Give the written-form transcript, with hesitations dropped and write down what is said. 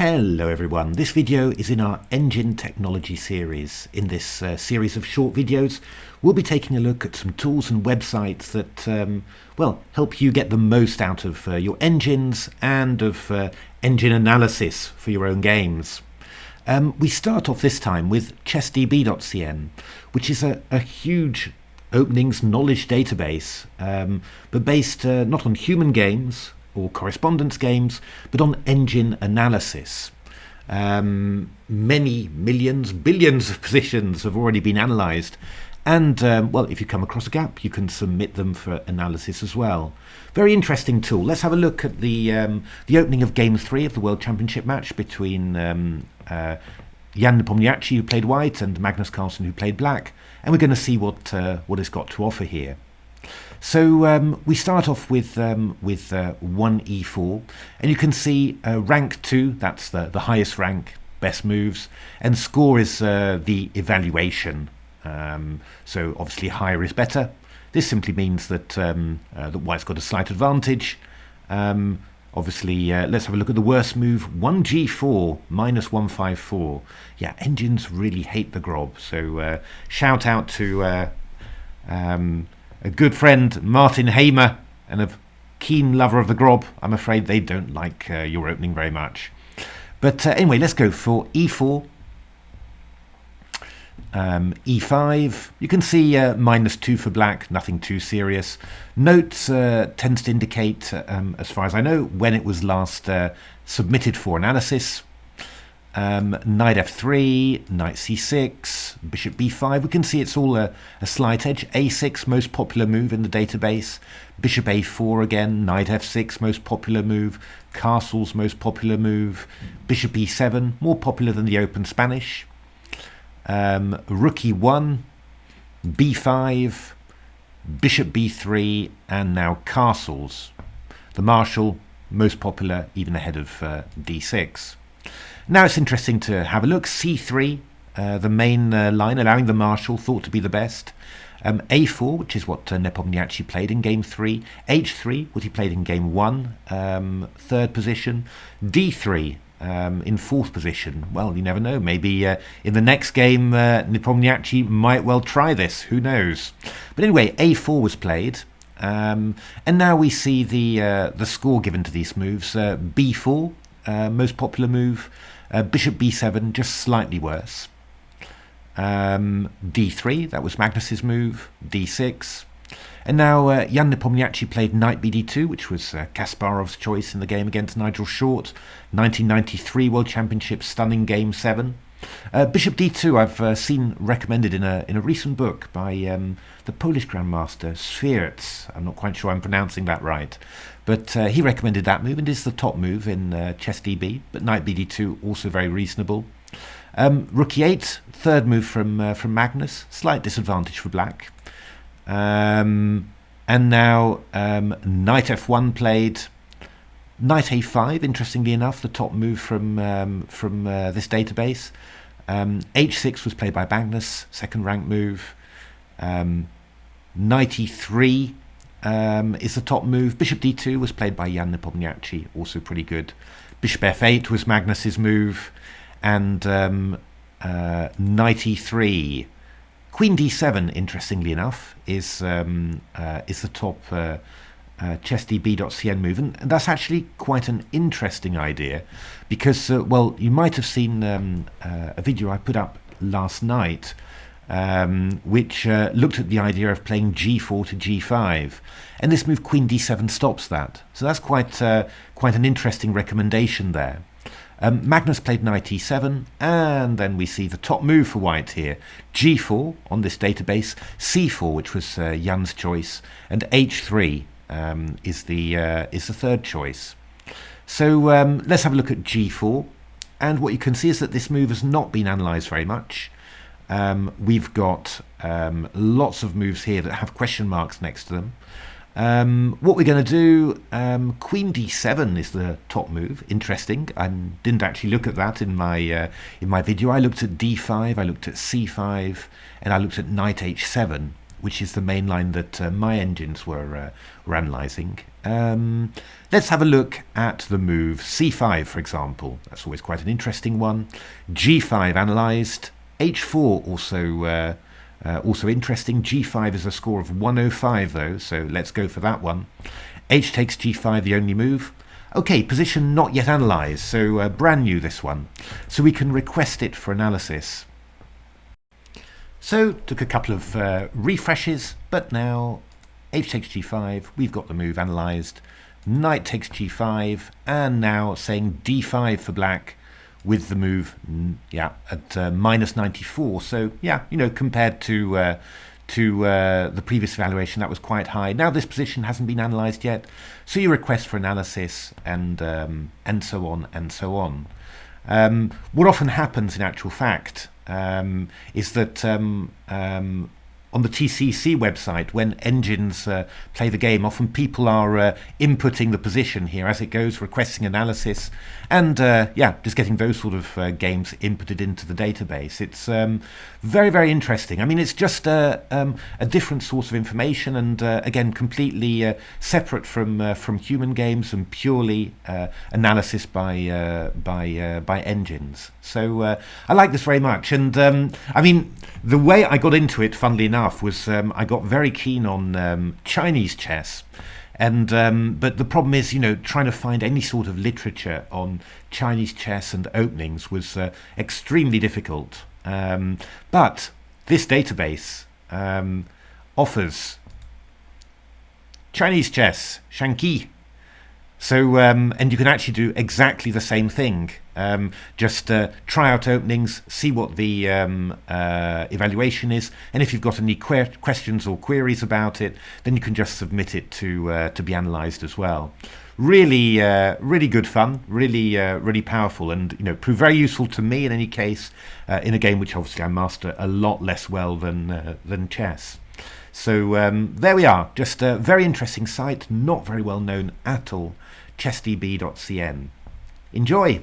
Hello everyone, this video is in our engine technology series. In this series of short videos we'll be taking a look at some tools and websites that help you get the most out of your engines and of engine analysis for your own games. We start off this time with Chessdb.cn, which is a huge openings knowledge database, but based not on human games or correspondence games, but on engine analysis. Many millions, billions of positions have already been analysed, and if you come across a gap, you can submit them for analysis as well. Very interesting tool. Let's have a look at the opening of Game 3 of the World Championship match between Jan Nepomniachtchi, who played white, and Magnus Carlsen, who played black, and we're going to see what it's got to offer here. So we start off with 1 e4, and you can see rank 2, that's the highest rank, best moves, and score is the evaluation. So obviously higher is better. This simply means that white's got a slight advantage. Obviously, let's have a look at the worst move, 1 g4, minus 154. Yeah, engines really hate the grob, so shout out to a good friend, Martin Hamer, and a keen lover of the grob. I'm afraid they don't like your opening very much. But anyway, let's go for e4, e5. You can see -2 for black, nothing too serious. Notes tends to indicate, as far as I know, when it was last submitted for analysis. Knight f3, knight c6, bishop b5. We can see it's all a slight edge. a6, most popular move in the database. Bishop a4 again, knight f6, most popular move. Castle's most popular move. Bishop e7, more popular than the open Spanish. Rook e1, b5, bishop b3, and now castles. The marshal, most popular, even ahead of d6. Now it's interesting to have a look. c3, the main line, allowing the marshal, thought to be the best. a4, which is what Nepomniachtchi played in Game 3. h3, what he played in Game 1, third position. d3, in fourth position. Well, you never know. Maybe in the next game, Nepomniachtchi might well try this. Who knows? But anyway, a4 was played. And now we see the score given to these moves. b4, most popular move. Bishop b7, just slightly worse. d3, that was Magnus's move. d6. And now Jan Nepomniachtchi played knight bd2, which was Kasparov's choice in the game against Nigel Short. 1993 World Championship, stunning Game 7. Bishop d2 I've seen recommended in a recent book by the Polish grandmaster Sfierz. I'm not quite sure I'm pronouncing that right, but he recommended that move, and is the top move in ChessDB. But knight bd2 also very reasonable. Rook e8, third move from Magnus, slight disadvantage for black. And now knight f1 played. Knight a5, interestingly enough, the top move from this database. h6 was played by Magnus, second rank move. Knight e3 is the top move. Bishop d2 was played by Jan Nepomniachtchi, also pretty good. Bishop f8 was Magnus's move, and knight e3. Queen d7, interestingly enough, is the top Chessdb.cn move, and that's actually quite an interesting idea, because you might have seen a video I put up last night, which looked at the idea of playing g4 to g5, and this move queen d7 stops that. So that's quite an interesting recommendation there. Magnus played knight e7, and then we see the top move for white here. g4 on this database, c4, which was Jan's choice, and h3 is the third choice. So let's have a look at g4, and what you can see is that this move has not been analysed very much. We've got lots of moves here that have question marks next to them. What we're going to do, queen d7 is the top move. Interesting. I didn't actually look at that in my video. I looked at d5, I looked at c5, and I looked at knight h7, which is the main line that my engines were analysing. Let's have a look at the move c5, for example. That's always quite an interesting one. g5 analysed. h4 also interesting. g5 is a score of 105 though, so let's go for that one. H takes g5, the only move. Okay, position not yet analysed, so brand new this one. So we can request it for analysis. So took a couple of refreshes, but now H takes g5, we've got the move analysed. Knight takes g5, and now saying d5 for black with the move, at minus 94. So yeah, compared to the previous evaluation, that was quite high. Now this position hasn't been analysed yet, so you request for analysis, and so on and so on. What often happens in actual fact is that on the TCC website, when engines play the game, often people are inputting the position here as it goes, requesting analysis, and just getting those sort of games inputted into the database. It's very, very interesting. I mean, it's just a different source of information, and again, completely separate from human games and purely analysis by engines. So I like this very much, and I mean, the way I got into it, funnily enough, was I got very keen on Chinese chess, and but the problem is, trying to find any sort of literature on Chinese chess and openings was extremely difficult. But this database offers Chinese chess, Shanqi. So, and you can actually do exactly the same thing. Just try out openings, see what the evaluation is, and if you've got any questions or queries about it, then you can just submit it to be analysed as well. Really, really good fun, really powerful, and proved very useful to me in any case in a game which obviously I master a lot less well than chess. So there we are, just a very interesting site, not very well known at all, Chessdb.cn. Enjoy!